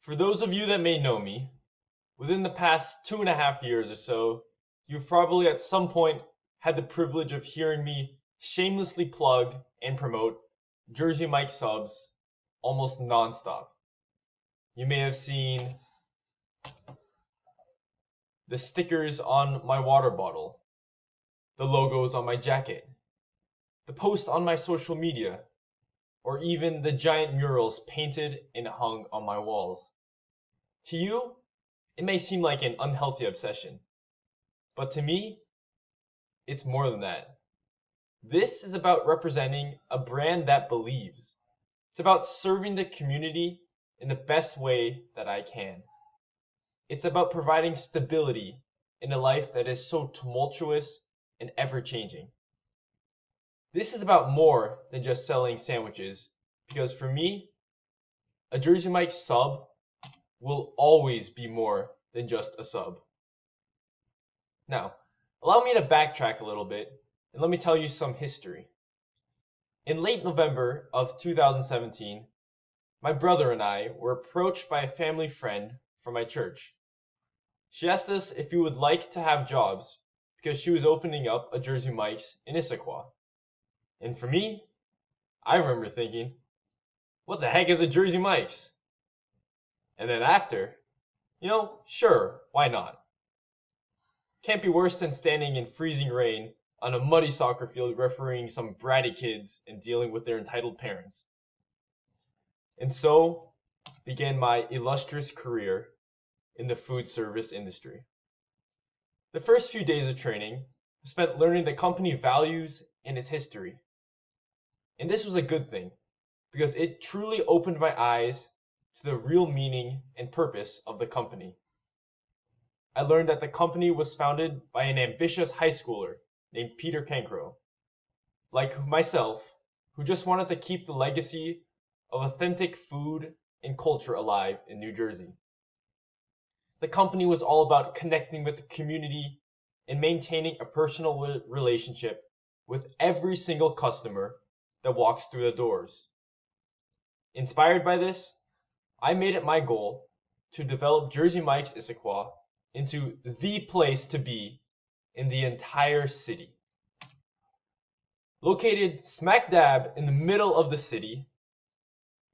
For those of you that may know me, within the past 2.5 years or so, you've probably at some point had the privilege of hearing me shamelessly plug and promote Jersey Mike subs almost non-stop. You may have seen the stickers on my water bottle, the logos on my jacket, the posts on my social media, or even the giant murals painted and hung on my walls. To you, it may seem like an unhealthy obsession, but to me, it's more than that. This is about representing a brand that believes. It's about serving the community in the best way that I can. It's about providing stability in a life that is so tumultuous and ever-changing. This is about more than just selling sandwiches, because for me, a Jersey Mike sub will always be more than just a sub. Now, allow me to backtrack a little bit and let me tell you some history. In late November of 2017, my brother and I were approached by a family friend from my church. She asked us if we would like to have jobs because she was opening up a Jersey Mike's in Issaquah. And for me, I remember thinking, what the heck is a Jersey Mike's? And then after, sure, why not? Can't be worse than standing in freezing rain on a muddy soccer field refereeing some bratty kids and dealing with their entitled parents. And so began my illustrious career in the food service industry. The first few days of training I spent learning the company values and its history. And this was a good thing, because it truly opened my eyes to the real meaning and purpose of the company. I learned that the company was founded by an ambitious high schooler named Peter Cancro, like myself, who just wanted to keep the legacy of authentic food and culture alive in New Jersey. The company was all about connecting with the community and maintaining a personal relationship with every single customer that walks through the doors. Inspired by this, I made it my goal to develop Jersey Mike's Issaquah into the place to be in the entire city. Located smack dab in the middle of the city,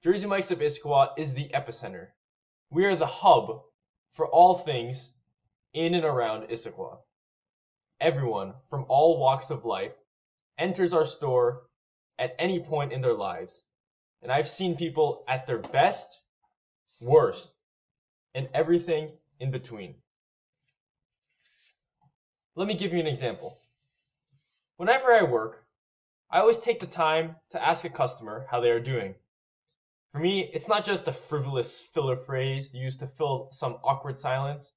Jersey Mike's of Issaquah is the epicenter. We are the hub for all things in and around Issaquah. Everyone from all walks of life enters our store at any point in their lives, and I've seen people at their best, worst, and everything in between. Let me give you an example. Whenever I work, I always take the time to ask a customer how they are doing. For me, it's not just a frivolous filler phrase used to fill some awkward silence.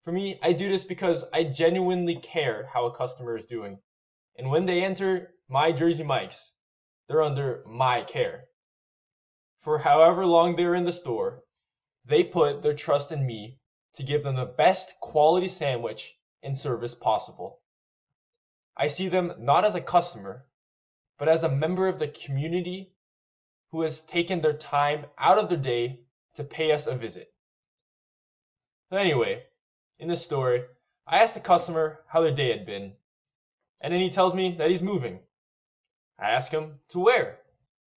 For me, I do this because I genuinely care how a customer is doing. And when they enter my Jersey Mike's, they're under my care. For however long they're in the store, they put their trust in me to give them the best quality sandwich and service possible. I see them not as a customer, but as a member of the community who has taken their time out of their day to pay us a visit. So anyway, in this story, I asked the customer how their day had been, and then he tells me that he's moving. I ask him to where,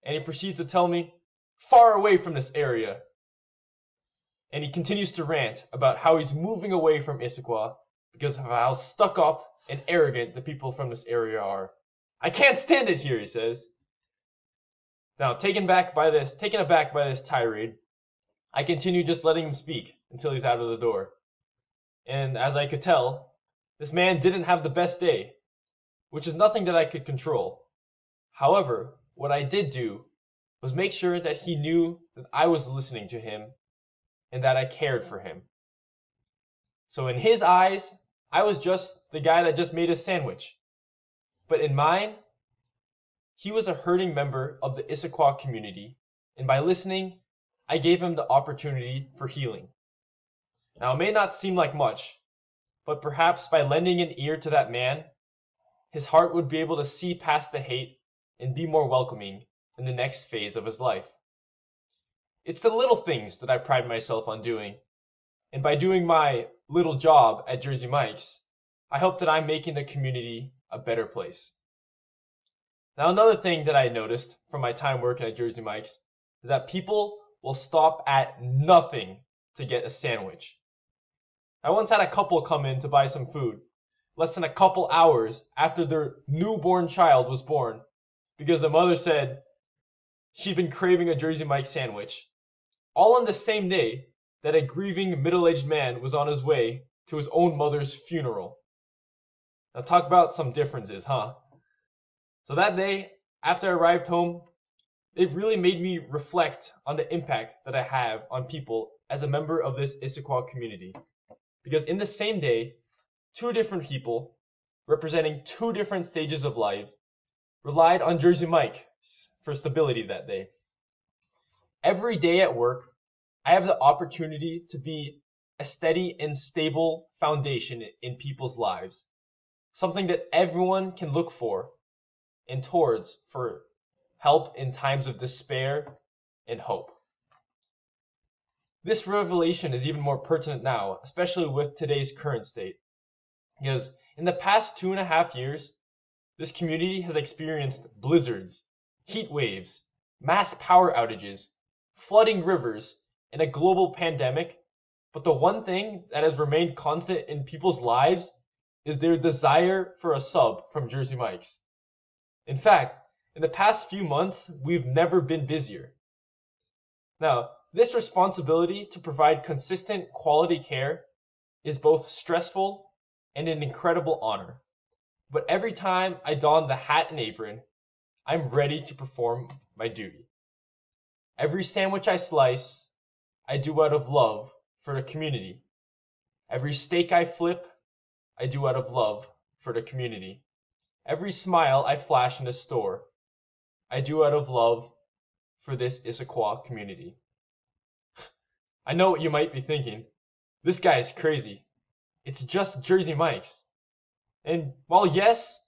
and he proceeds to tell me far away from this area. And he continues to rant about how he's moving away from Issaquah because of how stuck up and arrogant the people from this area are. I can't stand it here, he says. Now, taken aback by this tirade, I continue just letting him speak until he's out of the door. And as I could tell, this man didn't have the best day, which is nothing that I could control. However, what I did do was make sure that he knew that I was listening to him and that I cared for him. So in his eyes, I was just the guy that just made a sandwich. But in mine, he was a hurting member of the Issaquah community, and by listening, I gave him the opportunity for healing. Now, it may not seem like much, but perhaps by lending an ear to that man, his heart would be able to see past the hate and be more welcoming in the next phase of his life. It's the little things that I pride myself on doing. And by doing my little job at Jersey Mike's, I hope that I'm making the community a better place. Now, another thing that I noticed from my time working at Jersey Mike's is that people will stop at nothing to get a sandwich. I once had a couple come in to buy some food, less than a couple hours after their newborn child was born, because the mother said she'd been craving a Jersey Mike's sandwich, all on the same day that a grieving middle-aged man was on his way to his own mother's funeral. Now talk about some differences, huh? So that day, after I arrived home, it really made me reflect on the impact that I have on people as a member of this Issaquah community. Because in the same day, two different people, representing two different stages of life, relied on Jersey Mike for stability that day. Every day at work, I have the opportunity to be a steady and stable foundation in people's lives, something that everyone can look for and towards for help in times of despair and hope. This revelation is even more pertinent now, especially with today's current state, because in the past 2.5 years, this community has experienced blizzards, heat waves, mass power outages, flooding rivers, and a global pandemic. But the one thing that has remained constant in people's lives is their desire for a sub from Jersey Mike's. In fact, in the past few months, we've never been busier. Now, this responsibility to provide consistent quality care is both stressful and an incredible honor. But every time I don the hat and apron, I'm ready to perform my duty. Every sandwich I slice, I do out of love for the community. Every steak I flip, I do out of love for the community. Every smile I flash in the store, I do out of love for this Issaquah community. I know what you might be thinking. This guy is crazy. It's just Jersey Mike's. And while yes,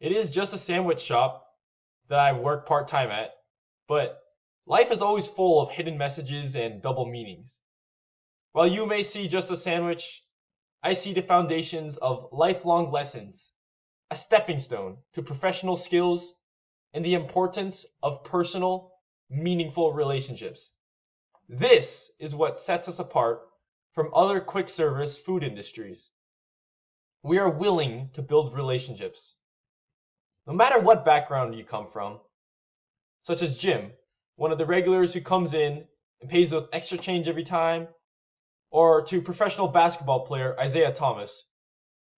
it is just a sandwich shop that I work part-time at, but life is always full of hidden messages and double meanings. While you may see just a sandwich, I see the foundations of lifelong lessons, a stepping stone to professional skills, and the importance of personal, meaningful relationships. This is what sets us apart from other quick service food industries. We are willing to build relationships. No matter what background you come from, such as Jim, one of the regulars who comes in and pays with extra change every time, or to professional basketball player Isaiah Thomas,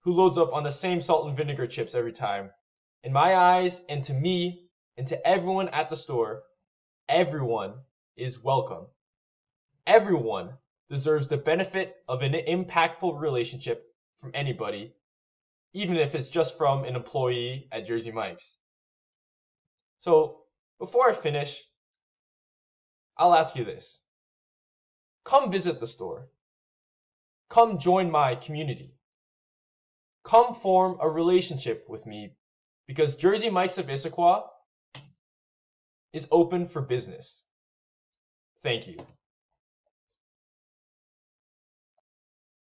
who loads up on the same salt and vinegar chips every time. In my eyes, and to me, and to everyone at the store, everyone is welcome. Everyone deserves the benefit of an impactful relationship from anybody, even if it's just from an employee at Jersey Mike's. So, before I finish, I'll ask you this. Come visit the store. Come join my community. Come form a relationship with me, because Jersey Mike's of Issaquah is open for business. Thank you.